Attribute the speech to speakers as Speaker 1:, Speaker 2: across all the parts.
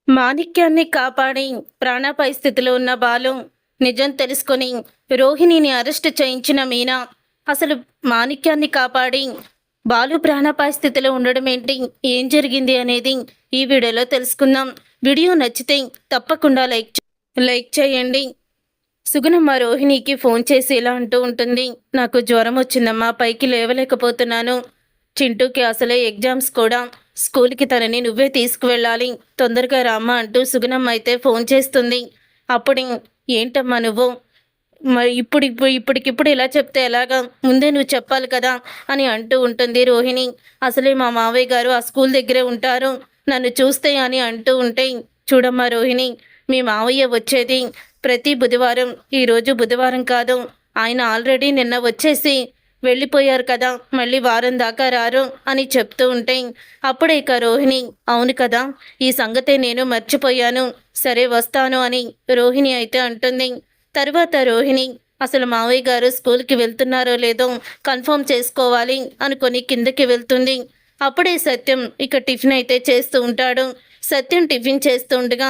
Speaker 1: మాణిక్యాన్ని కాపాడి ప్రాణాపాయ స్థితిలో ఉన్న బాలు నిజం తెలుసుకొని రోహిణిని అరెస్ట్ చేయించిన మీనా అసలు మాణిక్యాన్ని కాపాడి బాలు ప్రాణాపాయ స్థితిలో ఉండడం ఏంటి, ఏం జరిగింది అనేది ఈ వీడియోలో తెలుసుకుందాం. వీడియో నచ్చితే తప్పకుండా లైక్ చేయండి. సుగుణమ్మ రోహిణికి ఫోన్ చేసి ఇలా అంటూ ఉంటుంది, నాకు జ్వరం వచ్చిందమ్మా, పైకి లేవలేకపోతున్నాను. చింటూకి అసలే ఎగ్జామ్స్ కూడా, స్కూల్కి తనని నువ్వే తీసుకువెళ్ళాలి, తొందరగా రామ్మా అంటూ సుగుణమ్మ అయితే ఫోన్ చేస్తుంది. అప్పుడు ఏంటమ్మా నువ్వు మరి ఇప్పటికిప్పుడు ఇలా చెప్తే ఎలాగా, ముందే నువ్వు చెప్పాలి కదా అని అంటూ ఉంటుంది రోహిణి. అసలే మా మావయ్య గారు ఆ స్కూల్ దగ్గరే ఉంటారు, నన్ను చూస్తే అని అంటూ ఉంటే, చూడమ్మా రోహిణి, మీ మావయ్య వచ్చేది ప్రతి బుధవారం, ఈరోజు బుధవారం కాదు, ఆయన ఆల్రెడీ నిన్న వచ్చేసి వెళ్ళిపోయారు కదా, మళ్ళీ వారం దాకా రారు అని చెప్తూ ఉంటే, అప్పుడే ఇక రోహిణి, అవును కదా, ఈ సంగతే నేను మర్చిపోయాను, సరే వస్తాను అని రోహిణి అయితే అంటుంది. తర్వాత రోహిణి అసలు మావయ్య గారు స్కూల్కి వెళ్తున్నారో లేదో కన్ఫర్మ్ చేసుకోవాలి అనుకొని కిందకి వెళ్తుంది. అప్పుడే సత్యం ఇక టిఫిన్ అయితే చేస్తూ ఉంటాడు. సత్యం టిఫిన్ చేస్తూ ఉండగా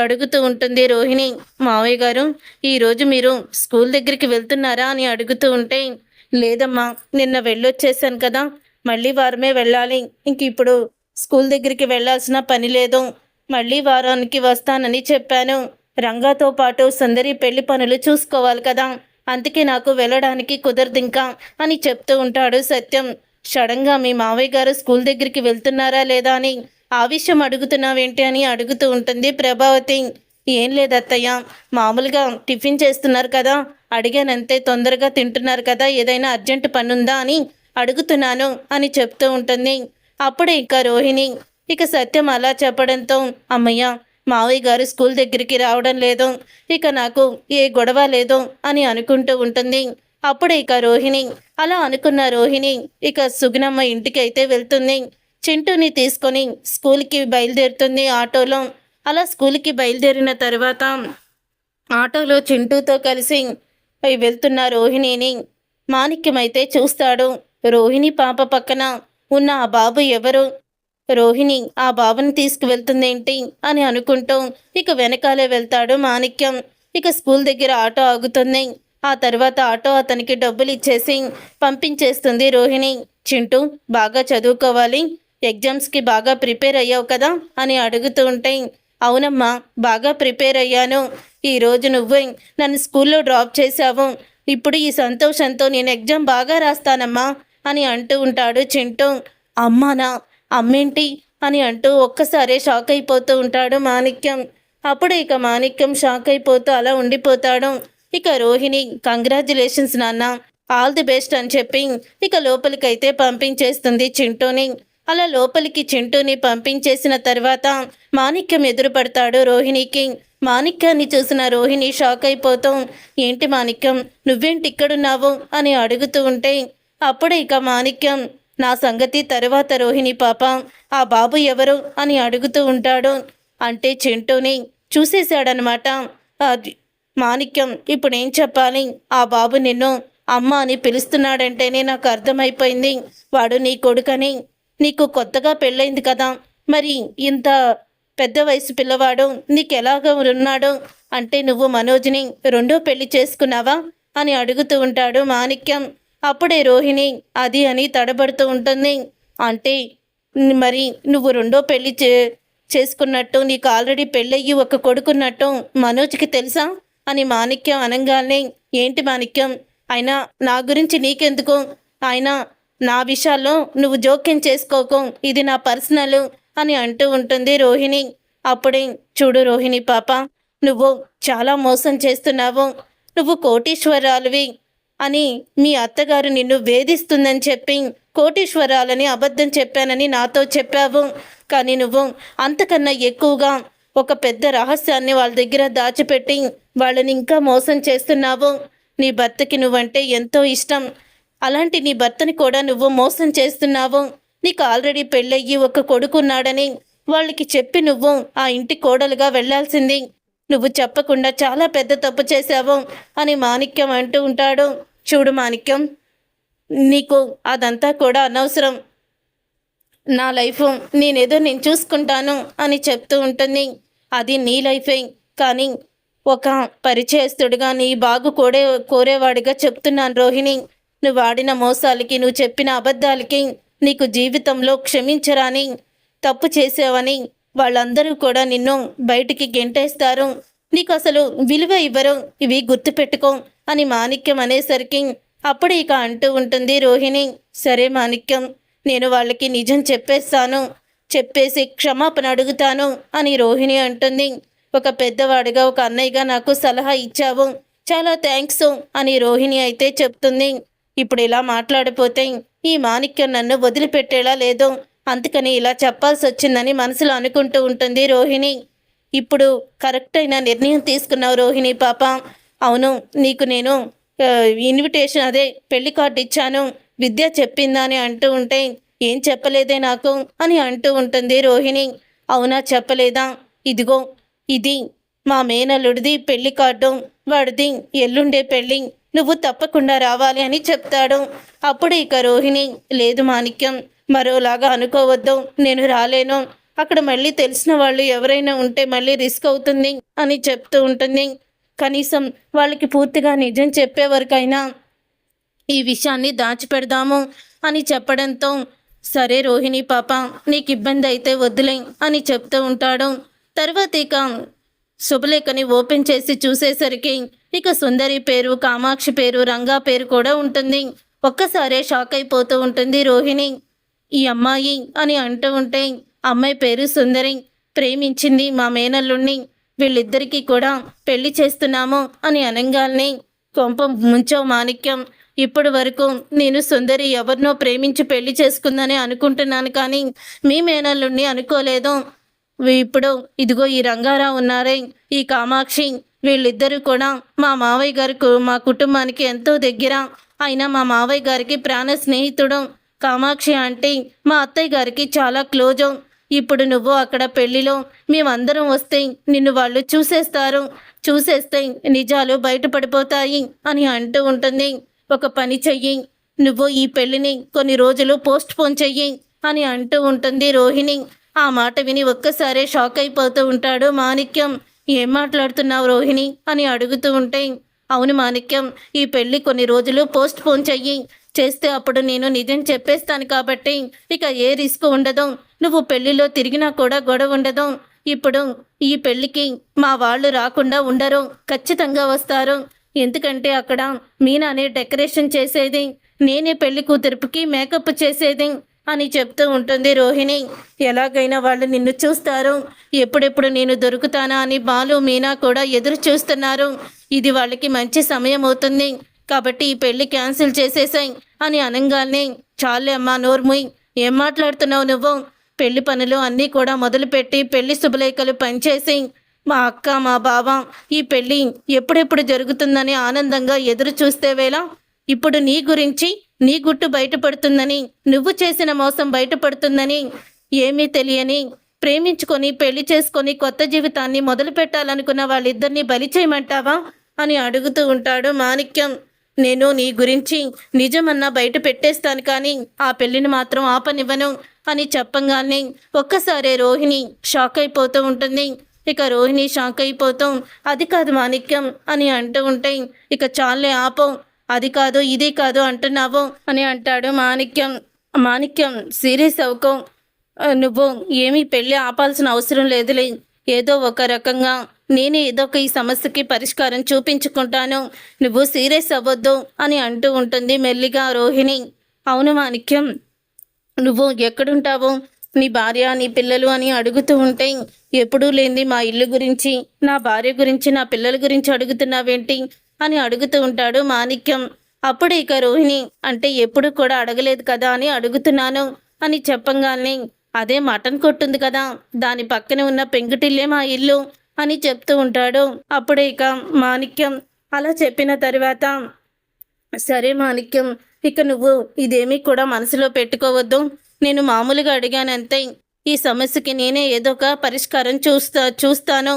Speaker 1: అడుగుతూ ఉంటుంది రోహిణి, మావయ్య గారు ఈరోజు మీరు స్కూల్ దగ్గరికి వెళ్తున్నారా అని అడుగుతూ ఉంటే, లేదమ్మా, నిన్న వెళ్ళొచ్చేసాను కదా, మళ్ళీ వారమే వెళ్ళాలి, ఇంక ఇప్పుడు స్కూల్ దగ్గరికి వెళ్ళాల్సిన పని లేదు, మళ్ళీ వారానికి వస్తానని చెప్పాను, రంగాతో పాటు సుందరి పెళ్లి పనులు చూసుకోవాలి కదా, అందుకే నాకు వెళ్ళడానికి కుదరదు ఇంకా అని చెప్తూ ఉంటాడు సత్యం. సడన్గా మీ మావయ్య గారు స్కూల్ దగ్గరికి వెళ్తున్నారా లేదా అని ఆ విషయం అడుగుతున్నావేంటి అని అడుగుతూ ఉంటుంది ప్రభావతి. ఏం లేదత్తయ్య, మామూలుగా టిఫిన్ చేస్తున్నారు కదా, అడిగానంతే, తొందరగా తింటున్నారు కదా, ఏదైనా అర్జెంటు పనుందా అని అడుగుతున్నాను అని చెప్తూ ఉంటుంది. అప్పుడే ఇక రోహిణి ఇక సత్యం అలా చెప్పడంతో, అమ్మయ్య, మావయ్య గారు స్కూల్ దగ్గరికి రావడం లేదు, ఇక నాకు ఏ గొడవ లేదు అని అనుకుంటూ ఉంటుంది. అప్పుడే ఇక రోహిణి అలా అనుకున్న రోహిణి ఇక సుగుణమ్మ ఇంటికి అయితే వెళ్తుంది. చింటూని తీసుకొని స్కూల్కి బయలుదేరుతుంది ఆటోలో. అలా స్కూల్కి బయలుదేరిన తర్వాత ఆటోలో చింటూతో కలిసి వెళ్తున్న రోహిణిని మాణిక్యం అయితే చూస్తాడు. రోహిణి పాప పక్కన ఉన్న ఆ బాబు ఎవరు, రోహిణి ఆ బాబుని తీసుకువెళ్తుందేంటి అని అనుకుంటూ ఇక వెనకాలే వెళ్తాడు మాణిక్యం. ఇక స్కూల్ దగ్గర ఆటో ఆగుతుంది. ఆ తర్వాత ఆటో అతనికి డబ్బులు ఇచ్చేసి పంపించేస్తుంది రోహిణి. చింటూ బాగా చదువుకోవాలి, ఎగ్జామ్స్కి బాగా ప్రిపేర్ అయ్యావు కదా అని అడుగుతూ ఉంటే, అవునమ్మా, బాగా ప్రిపేర్ అయ్యాను, ఈరోజు నువ్వు నన్ను స్కూల్లో డ్రాప్ చేశావు, ఇప్పుడు ఈ సంతోషంతో నేను ఎగ్జామ్ బాగా రాస్తానమ్మా అని అంటూ ఉంటాడు చింటూ. అమ్మానా, అమ్మేంటి అని అంటూ ఒక్కసారే షాక్ అయిపోతూ ఉంటాడు మాణిక్యం. అప్పుడు ఇక మాణిక్యం షాక్ అయిపోతూ అలా ఉండిపోతాడు. ఇక రోహిణి కంగ్రాచ్యులేషన్స్ నాన్న, ఆల్ ది బెస్ట్ అని చెప్పి ఇక లోపలికైతే పంపించేస్తుంది చింటూని. అలా లోపలికి చింటూని పంపించేసిన తర్వాత మాణిక్యం ఎదురుపడతాడు రోహిణికి. మాణిక్యాన్ని చూసిన రోహిణి షాక్ అయిపోతూ, ఏంటి మాణిక్యం, నువ్వేంటి ఇక్కడున్నావు అని అడుగుతూ ఉంటే, అప్పుడే ఇక మాణిక్యం, నా సంగతి తర్వాత రోహిణి పాప, ఆ బాబు ఎవరు అని అడుగుతూ ఉంటాడు. అంటే చింటూని చూసేశాడనమాట మాణిక్యం. ఇప్పుడేం చెప్పాలి, ఆ బాబు నిన్ను అమ్మ అని పిలుస్తున్నాడంటేనే నాకు అర్థమైపోయింది, వాడు నీ కొడుకని. నీకు కొత్తగా పెళ్ళైంది కదా, మరి ఇంత పెద్ద వయసు పిల్లవాడు నీకెలాగా ఉన్నాడు, అంటే నువ్వు మనోజ్ని రెండో పెళ్లి చేసుకున్నావా అని అడుగుతూ ఉంటాడు మాణిక్యం. అప్పుడే రోహిణి అది అని తడబడుతూ ఉంటుంది. అంటే మరి నువ్వు రెండో పెళ్లి చేసుకున్నట్టు, నీకు ఆల్రెడీ పెళ్ళయ్యి ఒక కొడుకున్నట్టు మనోజ్కి తెలుసా అని మాణిక్యం అనగానే, ఏంటి మాణిక్యం, అయినా నా గురించి నీకెందుకు, అయినా నా విషయాల్లో నువ్వు జోక్యం చేసుకోకు, ఇది నా పర్సనల్ అని అంటూ ఉంటుంది రోహిణి. అప్పుడే, చూడు రోహిణి పాప, నువ్వు చాలా మోసం చేస్తున్నావు, నువ్వు కోటీశ్వరాలువి అని మీ అత్తగారు నిన్ను వేధిస్తుందని చెప్పి కోటీశ్వరాలని అబద్ధం చెప్పానని నాతో చెప్పావు, కానీ నువ్వు అంతకన్నా ఎక్కువగా ఒక పెద్ద రహస్యాన్ని వాళ్ళ దగ్గర దాచిపెట్టి వాళ్ళని ఇంకా మోసం చేస్తున్నావు. నీ భర్తకి నువ్వంటే ఎంతో ఇష్టం, అలాంటి నీ భర్తని కూడా నువ్వు మోసం చేస్తున్నావు. నీకు ఆల్రెడీ పెళ్ళయ్యి ఒక కొడుకున్నాడని వాళ్ళకి చెప్పి నువ్వు ఆ ఇంటి కోడలుగా వెళ్లాల్సింది, నువ్వు చెప్పకుండా చాలా పెద్ద తప్పు చేశావు అని మాణిక్యం అంటూ ఉంటాడు. చూడు మాణిక్యం, నీకు అదంతా కూడా అనవసరం, నా లైఫ్ నేనేదో నేను చూసుకుంటాను అని చెప్తూ ఉంటుంది. అది నీ లైఫే, కానీ ఒక పరిచయస్తుడిగా నీ బాగు కోరేవాడిగా చెప్తున్నాను రోహిణి. నువ్వు ఆడిన మోసాలకి, నువ్వు చెప్పిన అబద్ధాలకి నీకు జీవితంలో క్షమించరాని తప్పు చేసావని వాళ్ళందరూ కూడా నిన్ను బయటికి గెంటేస్తారు. నీకు అసలు విలువ ఇవ్వరు, ఇవి గుర్తుపెట్టుకో అని మాణిక్యం అనేసరికి అప్పుడు ఇక అంటూ ఉంటుంది రోహిణి. సరే మాణిక్యం, నేను వాళ్ళకి నిజం చెప్పేస్తాను, చెప్పేసి క్షమాపణ అడుగుతాను అని రోహిణి అంటుంది. ఒక పెద్దవాడిగా, ఒక అన్నయ్యగా నాకు సలహా ఇచ్చావు, చాలా థ్యాంక్స్ అని రోహిణి అయితే చెప్తుంది. ఇప్పుడు ఇలా మాట్లాడిపోతే ఈ మాణిక్యం నన్ను వదిలిపెట్టేలా లేదు, అందుకని ఇలా చెప్పాల్సి వచ్చిందని మనసులో అనుకుంటూ ఉంటుంది రోహిణి. ఇప్పుడు కరెక్ట్ అయిన నిర్ణయం తీసుకున్నావు రోహిణి పాప. అవును, నీకు నేను ఇన్విటేషన్, అదే పెళ్లి కార్డు ఇచ్చాను, విద్య చెప్పిందా అని అంటూ ఉంటే ఏం చెప్పలేదే నాకు అని అంటూ ఉంటుంది రోహిణి. అవునా, చెప్పలేదా? ఇదిగో ఇది మా మేనల్లుడిది పెళ్లి కార్డు, వాడిది ఎల్లుండే పెళ్ళి, నువ్వు తప్పకుండా రావాలి అని చెప్తాడు. అప్పుడు ఇక రోహిణి, లేదు మాణిక్యం, మరోలాగా అనుకోవద్దు, నేను రాలేను, అక్కడ మళ్ళీ తెలిసిన వాళ్ళు ఎవరైనా ఉంటే మళ్ళీ రిస్క్ అవుతుంది అని చెప్తూ ఉంటుంది. కనీసం వాళ్ళకి పూర్తిగా నిజం చెప్పే వరకైనా ఈ విషయాన్ని దాచిపెడదాము అని చెప్పడంతో సరే రోహిణి పాప, నీకు ఇబ్బంది అయితే వద్దులే అని చెప్తూ ఉంటాడు. తర్వాత ఇక శుభలేఖని ఓపెన్ చేసి చూసేసరికి ఇక సుందరి పేరు, కామాక్షి పేరు, రంగా పేరు కూడా ఉంటుంది. ఒక్కసారే షాక్ అయిపోతూ ఉంటుంది రోహిణి. ఈ అమ్మాయి అని అంటూ ఉంటే అమ్మాయి పేరు సుందరి, ప్రేమించింది మా మేనల్లుణ్ణి, వీళ్ళిద్దరికీ కూడా పెళ్లి చేస్తున్నాము అని అనగానే కొంప ముంచావు మాణిక్యం. ఇప్పటి వరకు నేను సుందరి ఎవరినో ప్రేమించి పెళ్లి చేసుకుందని అనుకుంటున్నాను, కానీ మీ మేనల్లుణ్ణి అనుకోలేదు. ఇప్పుడు ఇదిగో ఈ రంగారావు ఉన్నారే, ఈ కామాక్షి, వీళ్ళిద్దరూ కూడా మా మావయ్య గారికి, మా కుటుంబానికి ఎంతో దగ్గర. అయినా మా మావయ్య గారికి ప్రాణ స్నేహితుడు. కామాక్షి అంటే మా అత్తయ్య గారికి చాలా క్లోజు. ఇప్పుడు నువ్వు అక్కడ పెళ్లిలో మేమందరం వస్తే నిన్ను వాళ్ళు చూసేస్తే నిజాలు బయటపడిపోతాయి అని అంటూ ఉంటుంది. ఒక పని చెయ్యి, నువ్వు ఈ పెళ్లిని కొన్ని రోజులు పోస్ట్ పోన్ చెయ్యి అని అంటూ ఉంటుంది రోహిణి. ఆ మాట విని ఒక్కసారే షాక్ అయిపోతూ ఉంటాడు మాణిక్యం. ఏం మాట్లాడుతున్నావు రోహిణి అని అడుగుతూ ఉంటే, అవును మాణిక్యం, ఈ పెళ్లి కొన్ని రోజులు పోస్ట్ పోన్ చెయ్యి, చేస్తే అప్పుడు నేను నిజం చెప్పేస్తాను కాబట్టి ఇక ఏ రిస్క్ ఉండదు, నువ్వు పెళ్లిలో తిరిగినా కూడా గొడవ ఉండదు. ఇప్పుడు ఈ పెళ్లికి మా వాళ్ళు రాకుండా ఉండరు, ఖచ్చితంగా వస్తారు. ఎందుకంటే అక్కడ మీనానే డెకరేషన్ చేసేది, నేనే పెళ్లి కూతురుకి మేకప్ చేసేది అని చెప్తూ ఉంటుంది రోహిణి. ఎలాగైనా వాళ్ళు నిన్ను చూస్తారు, ఎప్పుడెప్పుడు నేను దొరుకుతానా అని బాలు, మీనా కూడా ఎదురు చూస్తున్నారు. ఇది వాళ్ళకి మంచి సమయం అవుతుంది కాబట్టి ఈ పెళ్లి క్యాన్సిల్ చేసేసాయి అని అనగానే, చాలే అమ్మా నోర్ముయ్, ఏం మాట్లాడుతున్నావు నువ్వు? పెళ్లి పనులు అన్నీ కూడా మొదలుపెట్టి పెళ్లి శుభలేఖలు పనిచేసి మా అక్క, మా బావ ఈ పెళ్ళి ఎప్పుడెప్పుడు జరుగుతుందని ఆనందంగా ఎదురు చూస్తే వేళ ఇప్పుడు నీ గురించి, నీ గుట్టు బయటపడుతుందని, నువ్వు చేసిన మోసం బయటపడుతుందని ఏమీ తెలియని, ప్రేమించుకొని పెళ్లి చేసుకొని కొత్త జీవితాన్ని మొదలు పెట్టాలనుకున్న వాళ్ళిద్దరినీ బలి చేయమంటావా అని అడుగుతూ ఉంటాడు మాణిక్యం. నేను నీ గురించి నిజమన్నా బయట పెట్టేస్తాను, కానీ ఆ పెళ్లిని మాత్రం ఆపనివ్వను అని చెప్పంగానే ఒక్కసారే రోహిణి షాక్ అయిపోతూ ఉంటుంది. ఇక రోహిణి షాక్ అయిపోతూ, అది కాదు మాణిక్యం అని అంటూ ఉంటే, ఇక చాలే ఆపో, అది కాదు ఇది కాదు అంటున్నావు అని అంటాడు మాణిక్యం. మాణిక్యం సీరియస్ అవుకో, నువ్వు ఏమీ పెళ్ళి ఆపాల్సిన అవసరం లేదులే, ఏదో ఒక రకంగా నేనే ఏదో ఒక ఈ సమస్యకి పరిష్కారం చూపించుకుంటాను, నువ్వు సీరియస్ అవ్వద్దు అని అంటూ ఉంటుంది మెల్లిగా రోహిణి. అవును మాణిక్యం, నువ్వు ఎక్కడుంటావు, నీ భార్య, నీ పిల్లలు అని అడుగుతూ ఉంటే ఎప్పుడూ లేని మా ఇల్లు గురించి, నా భార్య గురించి, నా పిల్లల గురించి అడుగుతున్నావేంటి అని అడుగుతూ ఉంటాడు మాణిక్యం. అప్పుడు ఇక రోహిణి, అంటే ఎప్పుడు కూడా అడగలేదు కదా అని అడుగుతున్నాను అని చెప్పంగానే, అదే మటన్ కొట్టుంది కదా, దాని పక్కన ఉన్న పెంకుటిల్లే మా ఇల్లు అని చెప్తూ ఉంటాడు. అప్పుడే ఇక మాణిక్యం అలా చెప్పిన తర్వాత, సరే మాణిక్యం, ఇక నువ్వు ఇదేమీ కూడా మనసులో పెట్టుకోవద్దు, నేను మామూలుగా అడిగానంతే, ఈ సమస్యకి నేనే ఏదో ఒక పరిష్కారం చూస్తాను,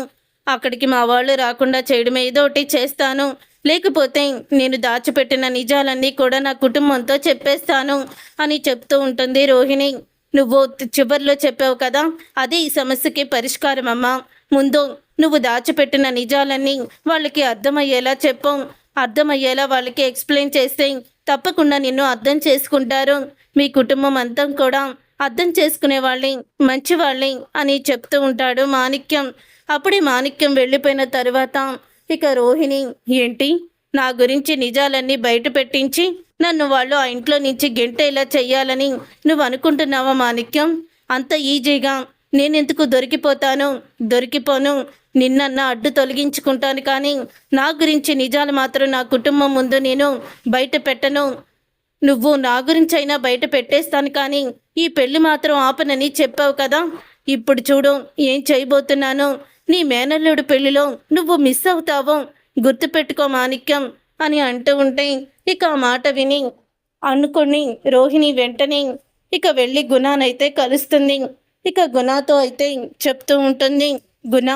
Speaker 1: అక్కడికి మా వాళ్ళు రాకుండా చేయడం ఏదో ఒకటి చేస్తాను, లేకపోతే నేను దాచిపెట్టిన నిజాలన్నీ కూడా నా కుటుంబంతో చెప్పేస్తాను అని చెప్తూ ఉంటుంది రోహిణి. నువ్వు చివర్లో చెప్పావు కదా, అదే ఈ సమస్యకి పరిష్కారం అమ్మా. ముందు నువ్వు దాచిపెట్టిన నిజాలన్నీ వాళ్ళకి అర్థమయ్యేలా చెప్పు. అర్థమయ్యేలా వాళ్ళకి ఎక్స్ప్లెయిన్ చేస్తే తప్పకుండా నిన్ను అర్థం చేసుకుంటారు. మీ కుటుంబం అంతా కూడా అర్థం చేసుకునే వాళ్ళే, మంచి వాళ్ళే అని చెప్తూ ఉంటాడు మాణిక్యం. అప్పుడే మాణిక్యం వెళ్ళిపోయిన తరువాత ఇక రోహిణి, ఏంటి నా గురించి నిజాలన్నీ బయట పెట్టించి నన్ను వాళ్ళు ఆ ఇంట్లో నుంచి గెంటేలా చెయ్యాలని నువ్వు అనుకుంటున్నావా మాణిక్యం? అంత ఈజీగా నేనెందుకు దొరికిపోను. నిన్నన్న అడ్డు తొలగించుకుంటాను, కానీ నా గురించి నిజాలు మాత్రం నా కుటుంబం ముందు నేను బయట పెట్టను. నువ్వు నా గురించి అయినా బయట పెట్టేస్తాను, కానీ ఈ పెళ్లి మాత్రం ఆపనని చెప్పావు కదా. ఇప్పుడు చూడు ఏం చేయబోతున్నాను. నీ మేనల్లుడు పెళ్లిలో నువ్వు మిస్ అవుతావు, గుర్తుపెట్టుకో మాణిక్యం అని అంటూ ఉంటే ఇక ఆ మాట విని అనుకుని రోహిణి వెంటనే ఇక వెళ్ళి గుణానైతే కలుస్తుంది. ఇక గుణాతో అయితే చెప్తూ ఉంటుంది, గుణ,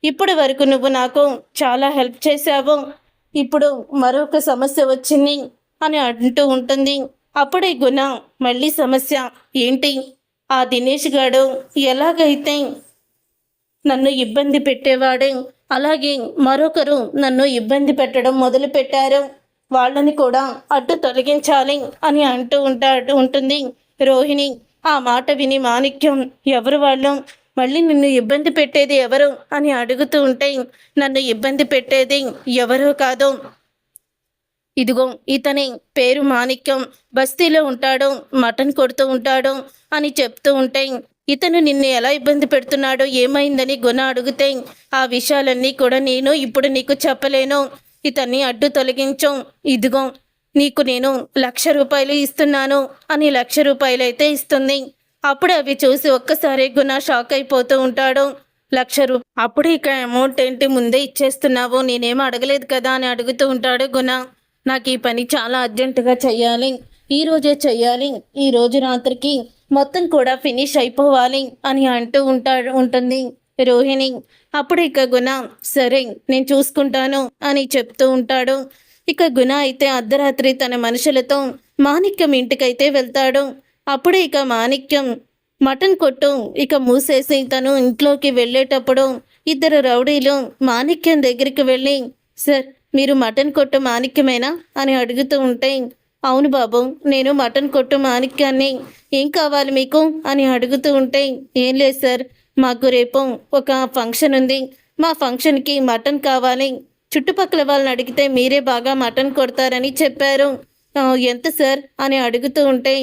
Speaker 1: ఇప్పటి వరకు నువ్వు నాకు చాలా హెల్ప్ చేశావు, ఇప్పుడు మరొక సమస్య వచ్చింది అని అంటూ ఉంటుంది. అప్పుడే గుణ, మళ్ళీ సమస్య ఏంటి? ఆ దినేష్ గాడు ఎలాగైతే నన్ను ఇబ్బంది పెట్టేవాడే, అలాగే మరొకరు నన్ను ఇబ్బంది పెట్టడం మొదలుపెట్టారు, వాళ్ళని కూడా అడ్డు తొలగించాలి అని అంటూ ఉంటుంది రోహిణి. ఆ మాట విని మాణిక్యం, ఎవరు వాళ్ళు? మళ్ళీ నిన్ను ఇబ్బంది పెట్టేది ఎవరు అని అడుగుతూ ఉంటే, నన్ను ఇబ్బంది పెట్టేది ఎవరో కాదు, ఇదిగో ఇతని పేరు మాణిక్యం, బస్తీలో ఉంటాడు, మటన్ కొడుతూ ఉంటాడు అని చెప్తూ ఉంటే, ఇతను నిన్ను ఎలా ఇబ్బంది పెడుతున్నాడో ఏమైందని గుణ అడిగితే, ఆ విషయాలన్నీ కూడా నేను ఇప్పుడు నీకు చెప్పలేను, ఇతన్ని అడ్డు తొలగించు, ఇదిగో నీకు నేను 1,00,000 రూపాయలు ఇస్తున్నాను అని 1,00,000 రూపాయలు అయితే ఇస్తుంది. అప్పుడు అవి చూసి ఒక్కసారి గుణ షాక్ అయిపోతూ ఉంటాడు. 1,00,000 అప్పుడు ఇక అమౌంట్ ఏంటి, ముందే ఇచ్చేస్తున్నావు, నేనేం అడగలేదు కదా అని అడుగుతూ ఉంటాడు గుణ. నాకు ఈ పని చాలా అర్జెంటుగా చెయ్యాలి, ఈరోజే చెయ్యాలి, ఈరోజు రాత్రికి మొత్తం కూడా ఫినిష్ అయిపోవాలి అని అంటూ ఉంటుంది రోహిణి. అప్పుడు ఇక గుణ, సరే నేను చూసుకుంటాను అని చెప్తూ ఉంటాడు. ఇక గుణ అయితే అర్ధరాత్రి తన మనుషులతో మాణిక్యం ఇంటికైతే వెళ్తాడు. అప్పుడే ఇక మాణిక్యం మటన్ కొట్టు ఇక మూసేసి తను ఇంట్లోకి వెళ్ళేటప్పుడు ఇద్దరు రౌడీలు మాణిక్యం దగ్గరికి వెళ్ళి, సార్ మీరు మటన్ కొట్టు మాణిక్యమేనా అని అడుగుతూ ఉంటే, అవును బాబు, నేను మటన్ కొట్టు మాణిక్యాన్ని, ఏం కావాలి మీకు అని అడుగుతూ ఉంటే, ఏం లేదు సార్, మాకు రేపు ఒక ఫంక్షన్ ఉంది, మా ఫంక్షన్కి మటన్ కావాలి, చుట్టుపక్కల వాళ్ళని అడిగితే మీరే బాగా మటన్ కొడతారని చెప్పారు, ఎంత సార్ అని అడుగుతూ ఉంటే,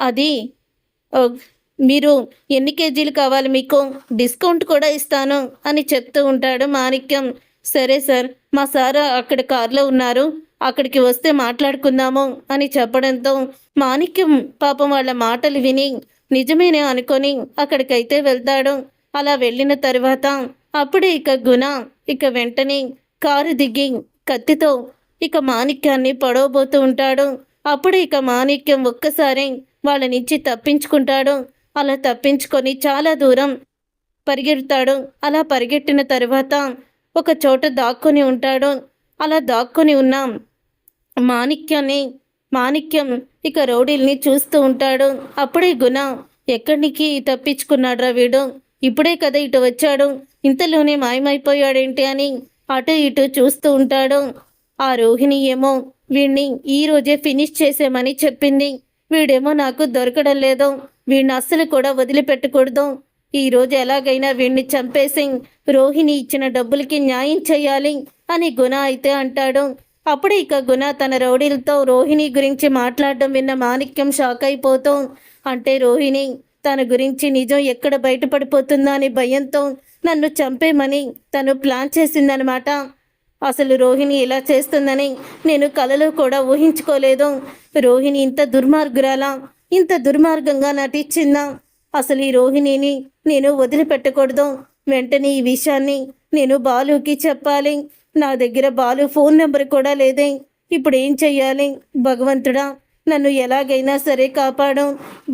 Speaker 1: అది మీరు ఎన్ని కేజీలు కావాలి, మీకు డిస్కౌంట్ కూడా ఇస్తాను అని చెప్తూ ఉంటాడు మాణిక్యం. సరే సార్, మా సార్ అక్కడ కారులో ఉన్నారు, అక్కడికి వస్తే మాట్లాడుకుందాము అని చెప్పడంతో మాణిక్యం పాపం వాళ్ళ మాటలు విని నిజమేనే అనుకొని అక్కడికైతే వెళ్తాడు. అలా వెళ్ళిన తర్వాత అప్పుడే ఇక గుణ ఇక వెంటనే కారు దిగి కత్తితో ఇక మాణిక్యాన్ని పొడవబోతూ ఉంటాడు. అప్పుడు ఇక మాణిక్యం ఒక్కసారి వాళ్ళ నుంచి తప్పించుకుంటాడు. అలా తప్పించుకొని చాలా దూరం పరిగెడతాడు. అలా పరిగెట్టిన తర్వాత ఒక చోట దాక్కుని ఉంటాడు. అలా దాక్కుని ఉన్న మాణిక్యం ఇక రౌడీల్ని చూస్తూ ఉంటాడు. అప్పుడే గుణ, ఎక్కడికి తప్పించుకున్నాడ్రా వీడు, ఇప్పుడే కదా ఇటు వచ్చాడు, ఇంతలోనే మాయమైపోయాడేంటి అని అటు ఇటు చూస్తూ ఉంటాడు. ఆ రోహిణి ఏమో వీడిని ఈరోజే ఫినిష్ చేసేమని చెప్పింది, వీడేమో నాకు దొరకడం లేదు, వీడిని అస్సలు కూడా వదిలిపెట్టకూడదు, ఈరోజు ఎలాగైనా వీడిని చంపేసి రోహిణి ఇచ్చిన డబ్బులకి న్యాయం చేయాలి అని గుణ అయితే అంటాడు. అప్పుడు ఇక గుణ తన రౌడీలతో రోహిణి గురించి మాట్లాడడం విన్న మాణిక్యం షాక్ అయిపోతూ, అంటే రోహిణి తన గురించి నిజం ఎక్కడ బయటపడిపోతుందా అని భయంతో నన్ను చంపేమని తను ప్లాన్ చేసిందనమాట. అసలు రోహిణి ఇలా చేస్తుందని నేను కలలో కూడా ఊహించుకోలేదు. రోహిణి ఇంత దుర్మార్గురాలా, ఇంత దుర్మార్గంగా నటించిందా? అసలు ఈ రోహిణిని నేను వదిలిపెట్టకూడదు. వెంటనే ఈ విషయాన్ని నేను బాలుకి చెప్పాలి. నా దగ్గర బాలు ఫోన్ నెంబర్ కూడా లేదే. ఇప్పుడు ఏం చెయ్యాలి? భగవంతుడా, నన్ను ఎలాగైనా సరే కాపాడు,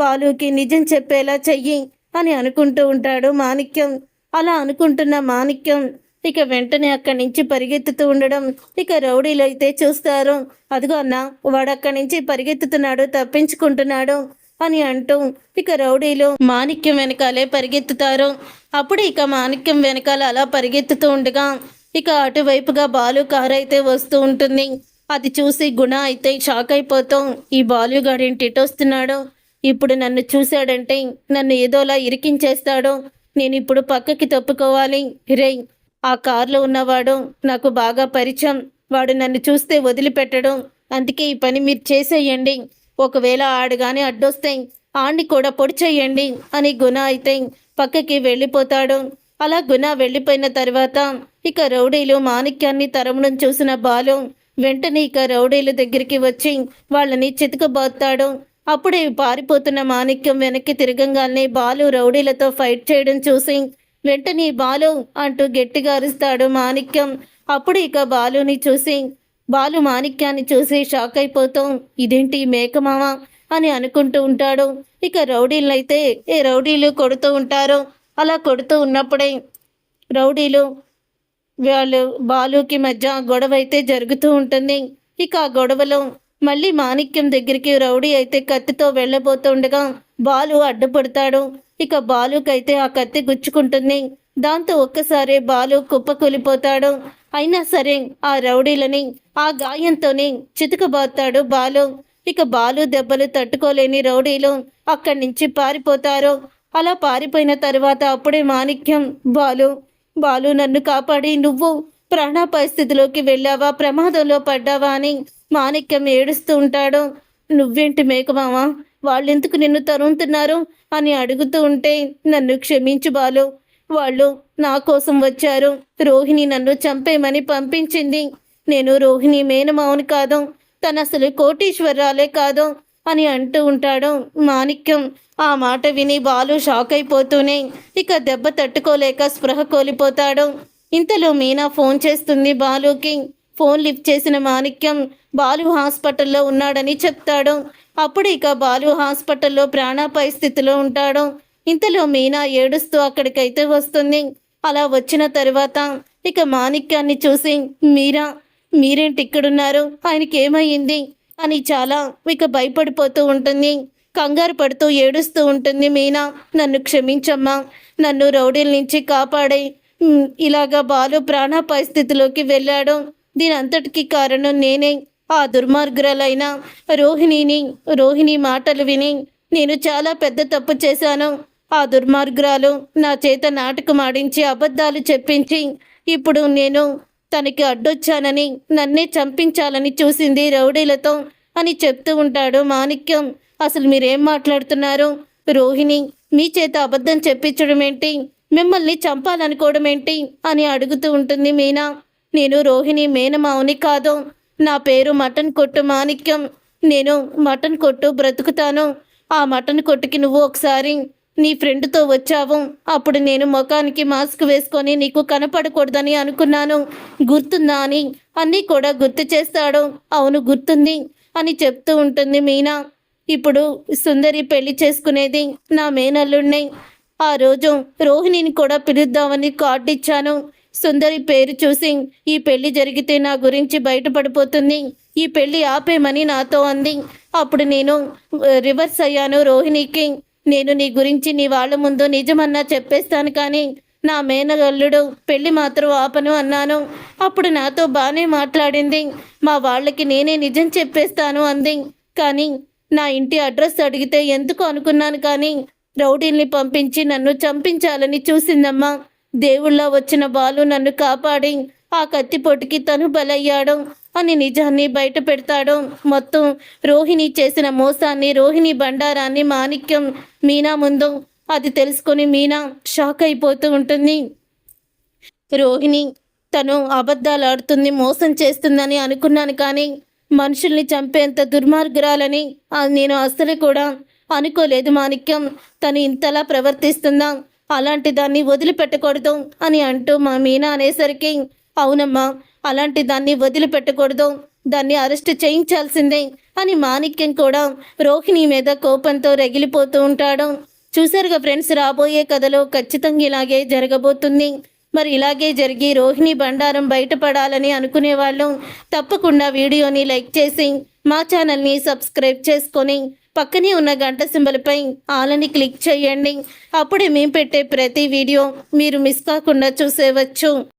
Speaker 1: బాలుకి నిజం చెప్పేలా చెయ్యి అని అనుకుంటూ ఉంటాడు మాణిక్యం. అలా అనుకుంటున్న మాణిక్యం ఇక వెంటనే అక్కడి నుంచి పరిగెత్తుతూ ఉండడం ఇక రౌడీలు అయితే చూస్తారు. అదిగో అన్న, వాడు అక్కడి నుంచి పరిగెత్తుతున్నాడు, తప్పించుకుంటున్నాడు అని అంటూ ఇక రౌడీలు మాణిక్యం వెనకాలే పరిగెత్తుతారు. అప్పుడు ఇక మాణిక్యం వెనకాల అలా పరిగెత్తుతూ ఉండగా ఇక అటువైపుగా బాలు కారు అయితే వస్తూ ఉంటుంది. అది చూసి గుణ అయితే షాక్ అయిపోతాం. ఈ బాలుగాడు ఏంటి ఇటు వస్తున్నాడు, ఇప్పుడు నన్ను చూశాడంటే నన్ను ఏదోలా ఇరికించేస్తాడు, నేను ఇప్పుడు పక్కకి తప్పుకోవాలి. రే, ఆ కారులో ఉన్నవాడు నాకు బాగా పరిచయం, వాడు నన్ను చూస్తే వదిలిపెట్టడం, అందుకే ఈ పని మీరు చేసేయండి, ఒకవేళ ఆడు కానీ అడ్డొస్తే ఆడిని కూడా పొడి చేయండి అని గుణ అయితే పక్కకి వెళ్ళిపోతాడు. అలా గుణ వెళ్ళిపోయిన తర్వాత ఇక రౌడీలు మాణిక్యాన్ని తరమడం చూసిన బాలు వెంటనే ఇక రౌడీల దగ్గరికి వచ్చి వాళ్ళని చితకబోతాడు. అప్పుడే పారిపోతున్న మాణిక్యం వెనక్కి తిరగంగానే బాలు రౌడీలతో ఫైట్ చేయడం చూసి వెంటనే బాలు అంటూ గట్టిగా అరుస్తాడు మాణిక్యం. అప్పుడు ఇక బాలు మాణిక్యాన్ని చూసి షాక్ అయిపోతాం. ఇదేంటి మేకమామ అని అనుకుంటూ ఉంటాడు. ఇక రౌడీలైతే రౌడీలు కొడుతూ ఉంటారు. అలా కొడుతూ ఉన్నప్పుడే రౌడీలు వాళ్ళు బాలుకి మధ్య గొడవ అయితే జరుగుతూ ఉంటుంది. ఇక ఆ గొడవలో మళ్ళీ మాణిక్యం దగ్గరికి రౌడీ అయితే కత్తితో వెళ్ళబోతుండగా బాలు అడ్డుపడతాడు. ఇక బాలుకైతే ఆ కత్తి గుచ్చుకుంటుంది. దాంతో ఒక్కసారి బాలు కుప్పకూలిపోతాడు. అయినా సరే ఆ రౌడీలని ఆ గాయంతోనే చితకబాతాడు బాలు. ఇక బాలు దెబ్బలు తట్టుకోలేని రౌడీలు అక్కడి నుంచి పారిపోతారు. అలా పారిపోయిన తర్వాత అప్పుడే మాణిక్యం బాలు నన్ను కాపాడి నువ్వు ప్రాణాపాయ స్థితిలోకి వెళ్ళావా, ప్రమాదంలో పడ్డావా అని మాణిక్యం ఏడుస్తూ ఉంటాడు. నువ్వేంటి మేకమామ, వాళ్ళెందుకు నిన్ను తరుముతున్నారు అని అడుగుతూ ఉంటే నన్ను క్షమించు బాలు, వాళ్ళు నా కోసం వచ్చారు, రోహిణి నన్ను చంపేయమని పంపించింది, నేను రోహిణి మేనమావని కాదు, తను అసలు కోటీశ్వరాలే కాదు అని అంటూ ఉంటాడు మాణిక్యం. ఆ మాట విని బాలు షాక్ అయిపోతూనే ఇక దెబ్బ తట్టుకోలేక స్పృహ కోల్పోతాడు. ఇంతలో మీనా ఫోన్ చేస్తుంది బాలుకి. ఫోన్ లిఫ్ట్ చేసిన మాణిక్యం బాలు హాస్పిటల్లో ఉన్నాడని చెప్తాడు. అప్పుడు ఇక బాలు హాస్పిటల్లో ప్రాణాపాయ స్థితిలో ఉంటాడు. ఇంతలో మీనా ఏడుస్తూ అక్కడికైతే వస్తుంది. అలా వచ్చిన తర్వాత ఇక మాణిక్యాన్ని చూసి మీరేంటి ఇక్కడున్నారు, ఆయనకి ఏమయ్యింది అని చాలా ఇక భయపడిపోతూ ఉంటుంది. కంగారు పడుతూ ఏడుస్తూ ఉంటుంది మీనా. నన్ను క్షమించమ్మా, నన్ను రౌడీల నుంచి కాపాడే ఇలాగా బాలు ప్రాణాపాయ స్థితిలోకి వెళ్ళాడు, దీని అంతటికీ కారణం నేనే. ఆ దుర్మార్గురాలైన రోహిణి మాటలు విని నేను చాలా పెద్ద తప్పు చేశాను. ఆ దుర్మార్గురాలు నా చేత నాటకం ఆడించి అబద్ధాలు చెప్పించి ఇప్పుడు నేను తనకి అడ్డొచ్చానని నన్నే చంపించాలని చూసింది రౌడీలతో అని చెప్తూ ఉంటాడు మాణిక్యం. అసలు మీరేం మాట్లాడుతున్నారు, రోహిణి మీ చేత అబద్ధం చెప్పించడం ఏంటి, మిమ్మల్ని చంపాలనుకోవడం ఏంటి అని అడుగుతూ ఉంటుంది మీనా. నేను రోహిణి మేనమావని కాదు, నా పేరు మటన్ కొట్టు మాణిక్యం, నేను మటన్ కొట్టు బ్రతుకుతాను. ఆ మటన్ కొట్టుకి నువ్వు ఒకసారి నీ ఫ్రెండ్తో వచ్చావు, అప్పుడు నేను ముఖానికి మాస్క్ వేసుకొని నీకు కనపడకూడదని అనుకున్నాను, గుర్తుందా అని అన్నీ కూడా గుర్తు చేస్తాడు. అవును గుర్తుంది అని చెప్తూ ఉంటుంది మీనా. ఇప్పుడు సుందరి పెళ్లి చేసుకునేది నా మేనల్లుడిని, ఆ రోజు రోహిణిని కూడా పిలుద్దామని కార్డు ఇచ్చాను. సుందరి పేరు చూసి ఈ పెళ్లి జరిగితే నా గురించి బయటపడిపోతుంది, ఈ పెళ్లి ఆపేమని నాతో అంది. అప్పుడు నేను రివర్స్ అయ్యాను రోహిణికి, నేను నీ గురించి నీ వాళ్ళ ముందు నిజమన్నా చెప్పేస్తాను, కానీ నా మేనగల్లుడు పెళ్లి మాత్రం ఆపను అన్నాను. అప్పుడు నాతో బాగానే మాట్లాడింది, మా వాళ్ళకి నేనే నిజం చెప్పేస్తాను అంది. కానీ నా ఇంటి అడ్రస్ అడిగితే ఎందుకు అనుకున్నాను, కానీ రౌడీల్ని పంపించి నన్ను చంపించాలని చూసిందమ్మా. దేవుళ్ళ వచ్చిన బాలు నన్ను కాపాడి ఆ కత్తిపోటుకి తను బలయ్యాడు అని నిజాన్ని బయట పెడతాడు. మొత్తం రోహిణి చేసిన మోసాన్ని, రోహిణి బండారాన్ని మాణిక్యం మీనా ముందు అది తెలుసుకొని మీనా షాక్ అయిపోతూ ఉంటుంది. రోహిణి తను అబద్ధాలు ఆడుతుంది, మోసం చేస్తుందని అనుకున్నాను, కానీ మనుషుల్ని చంపేంత దుర్మార్గురాలని నేను అస్సలు కూడా అనుకోలేదు మాణిక్యం. తను ఇంతలా ప్రవర్తిస్తుందా, అలాంటి దాన్ని వదిలిపెట్టకూడదు అని అంటూ మా మీనా అనేసరికి అవునమ్మా, అలాంటి దాన్ని వదిలిపెట్టకూడదు, దాన్ని అరెస్ట్ చేయించాల్సిందే అని మాణిక్యం కూడా రోహిణి మీద కోపంతో రగిలిపోతూ ఉంటాడు. చూసారుగా ఫ్రెండ్స్, రాబోయే కథలో ఖచ్చితంగా ఇలాగే జరగబోతుంది. మరి ఇలాగే జరిగి రోహిణి బండారం బయటపడాలని అనుకునే వాళ్ళు తప్పకుండా వీడియోని లైక్ చేసి మా ఛానల్ని సబ్స్క్రైబ్ చేసుకొని పక్కనే ఉన్న గంట సింబల్పై ఆల్ అని క్లిక్ చేయండి. అప్పుడే మేము పెట్టే ప్రతి వీడియో మీరు మిస్ కాకుండా చూసేవచ్చు.